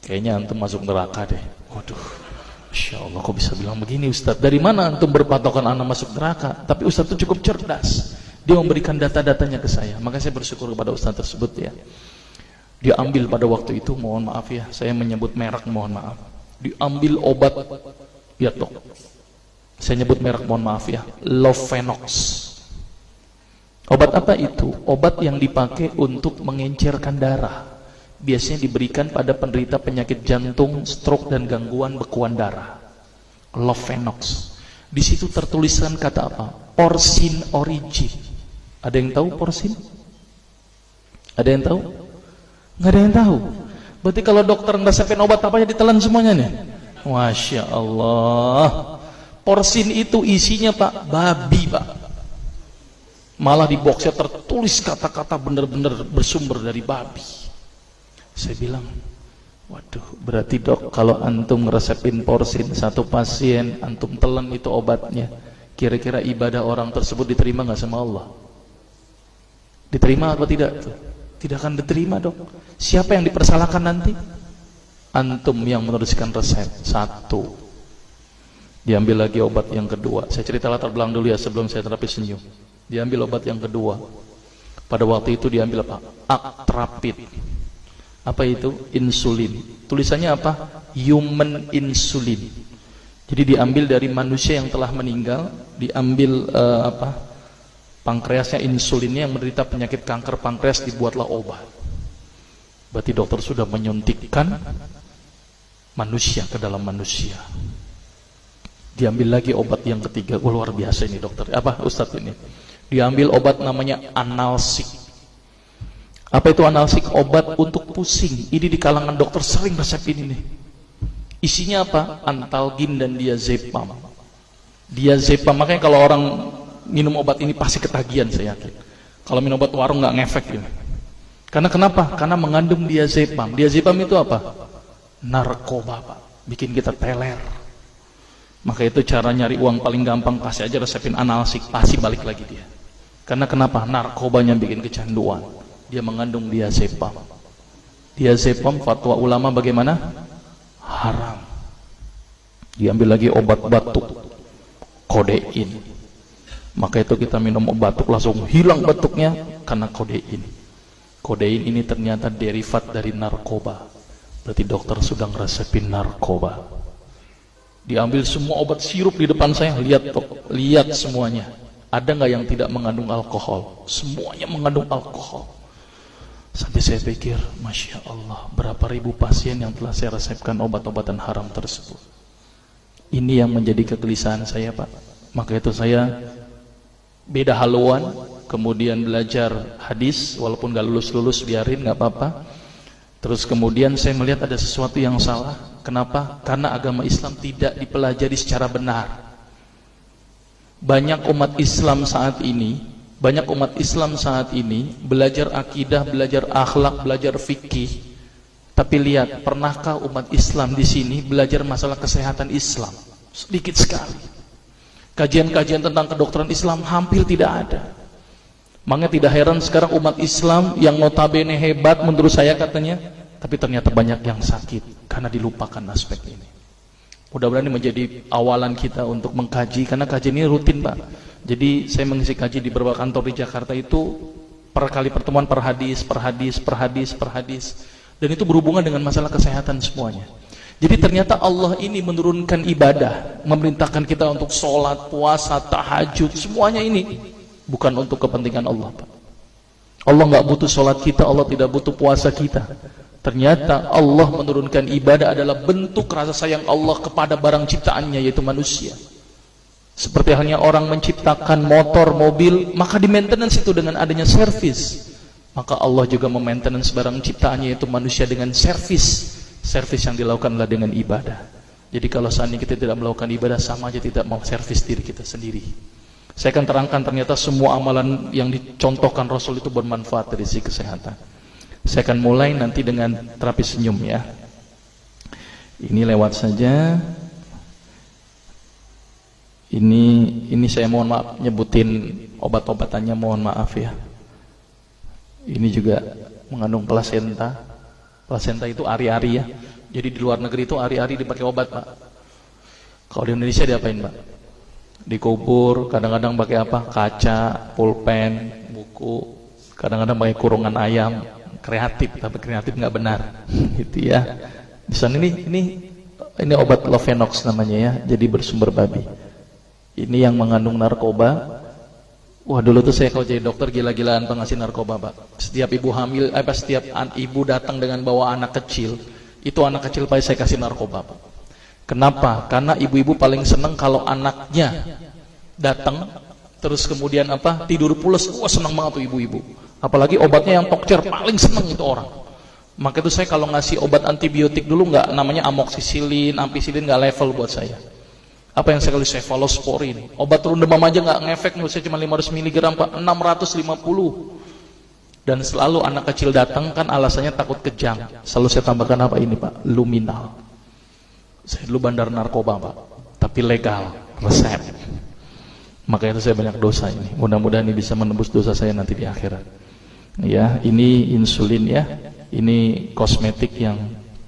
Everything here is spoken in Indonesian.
Kayaknya antum masuk neraka deh. Waduh, Masya Allah, kok bisa bilang begini Ustadz? Dari mana antum berpatokan anak masuk neraka? Tapi Ustadz itu cukup cerdas. Dia memberikan data-datanya ke saya. Maka saya bersyukur kepada Ustadz tersebut ya. Dia ambil pada waktu itu, mohon maaf ya, saya menyebut merek, mohon maaf. Diambil obat, ya dok. Saya nyebut merek, mohon maaf ya, Lovenox. Obat apa itu? Obat yang dipakai untuk mengencerkan darah. Biasanya diberikan pada penderita penyakit jantung, stroke dan gangguan bekuan darah. Lovenox. Di situ tertuliskan kata apa? Porsin origin. Ada yang tahu porsin? Ada yang tahu? Nggak ada yang tahu. Berarti kalau dokter ngeresepin obat apa aja ditelan semuanya nih. Masya Allah. Porsin itu isinya Pak, babi Pak. Malah di boxnya tertulis kata-kata benar-benar bersumber dari babi. Saya bilang, waduh, berarti dok, kalau antum ngeresepin porsin satu pasien, antum telan itu obatnya, kira-kira ibadah orang tersebut diterima nggak sama Allah? Diterima atau tidak? Tidak akan diterima dok. Siapa yang dipersalahkan nanti? Antum yang menuliskan resep. Satu. Diambil lagi obat yang kedua. Saya cerita latar belakang dulu ya sebelum saya terapi senyum. Diambil obat yang kedua. Pada waktu itu diambil apa? Actrapid. Apa itu? Insulin. Tulisannya apa? Human insulin. Jadi diambil dari manusia yang telah meninggal, diambil pankreasnya, insulinnya, yang menderita penyakit kanker pankreas, dibuatlah obat. Berarti dokter sudah menyuntikkan manusia ke dalam manusia. Diambil lagi obat yang ketiga. Oh, luar biasa ini dokter. Apa Ustadz ini? Diambil obat namanya analsik. Apa itu analsik? Obat untuk pusing. Ini di kalangan dokter sering resep ini nih. Isinya apa? Antalgin dan diazepam. Diazepam, makanya kalau orang minum obat ini pasti ketagihan, saya yakin. Kalau minum obat warung nggak ngefek ini. Karena kenapa? Karena mengandung diazepam. Diazepam itu apa? Narkoba Pak. Bikin kita teler. Maka itu cara nyari uang paling gampang, kasih aja resepin analsik, pasti balik lagi dia. Karena kenapa? Narkobanya bikin kecanduan. Dia mengandung diazepam. Diazepam fatwa ulama bagaimana? Haram. Diambil lagi obat batuk, kodein. Maka itu kita minum obat batuk langsung hilang batuknya karena kodein. Kodein ini ternyata derivat dari narkoba. Berarti dokter sudah ngeresepin narkoba. Diambil semua obat sirup di depan saya, lihat dok, lihat semuanya. Ada nggak yang tidak mengandung alkohol? Semuanya mengandung alkohol. Sampai saya pikir, Masya Allah, berapa ribu pasien yang telah saya resepkan obat-obatan haram tersebut. Ini yang menjadi kegelisahan saya Pak. Maka itu saya beda haluan, kemudian belajar hadis, walaupun gak lulus-lulus biarin, gak apa-apa. Terus kemudian saya melihat ada sesuatu yang salah. Kenapa? Karena agama Islam tidak dipelajari secara benar. Banyak umat Islam saat ini belajar akidah, belajar akhlak, belajar fikih. Tapi lihat, pernahkah umat Islam di sini belajar masalah kesehatan Islam? Sedikit sekali. Kajian-kajian tentang kedokteran Islam hampir tidak ada. Makanya tidak heran sekarang umat Islam yang notabene hebat menurut saya katanya, tapi ternyata banyak yang sakit karena dilupakan aspek ini. Mudah-mudahan ini menjadi awalan kita untuk mengkaji, karena kajian ini rutin Pak. Jadi saya mengisi kaji di beberapa kantor di Jakarta itu per kali pertemuan, per hadis. Dan itu berhubungan dengan masalah kesehatan semuanya. Jadi ternyata Allah ini menurunkan ibadah, memerintahkan kita untuk sholat, puasa, tahajud, semuanya ini bukan untuk kepentingan Allah Pak. Allah nggak butuh sholat kita, Allah tidak butuh puasa kita. Ternyata Allah menurunkan ibadah adalah bentuk rasa sayang Allah kepada barang ciptaannya, yaitu manusia. Seperti halnya orang menciptakan motor, mobil, maka di maintenance itu dengan adanya servis. Maka Allah juga memaintenance barang ciptaannya, yaitu manusia, dengan servis. Servis yang dilakukan adalah dengan ibadah. Jadi kalau seandainya kita tidak melakukan ibadah, sama aja tidak mau servis diri kita sendiri. Saya akan terangkan ternyata semua amalan yang dicontohkan Rasul itu bermanfaat dari sisi kesehatan. Saya akan mulai nanti dengan terapi senyum ya. Ini lewat saja. Ini saya mohon maaf nyebutin obat-obatannya, mohon maaf ya. Ini juga mengandung plasenta. Plasenta itu ari-ari ya. Jadi di luar negeri itu hari-hari dipakai obat, Pak. Kalau di Indonesia diapain, Pak? Dikubur, kadang-kadang pakai apa? Kaca, pulpen, buku, kadang-kadang pakai kurungan ayam. Kreatif, tapi kreatif nggak benar, gitu ya. Di sana ini obat Lovenox namanya ya, jadi bersumber babi. Ini yang mengandung narkoba. Wah, dulu tuh saya kalau jadi dokter gila-gilaan pengasih narkoba, Pak. Setiap ibu hamil, setiap ibu datang dengan bawa anak kecil, itu anak kecil Pak saya kasih narkoba, Pak. Kenapa? Karena ibu-ibu paling seneng kalau anaknya datang terus kemudian tidur pules. Wah, seneng banget tuh ibu-ibu. Apalagi obatnya yang tokcer, paling seneng itu orang. Maka itu saya kalau ngasih obat antibiotik dulu nggak, namanya amoksisilin, ampicillin nggak level buat saya. Apa yang saya kasih? Cefalosporin. Obat turun demam aja nggak ngefek, menurut saya cuma 500 mg, Pak. 650. Dan selalu anak kecil datang kan alasannya takut kejang. Selalu saya tambahkan apa ini, Pak? Luminal. Saya dulu bandar narkoba, Pak, tapi legal, resep. Maka itu saya banyak dosa ini. Mudah-mudahan ini bisa menembus dosa saya nanti di akhirat. Ya, ini insulin ya. Ini kosmetik yang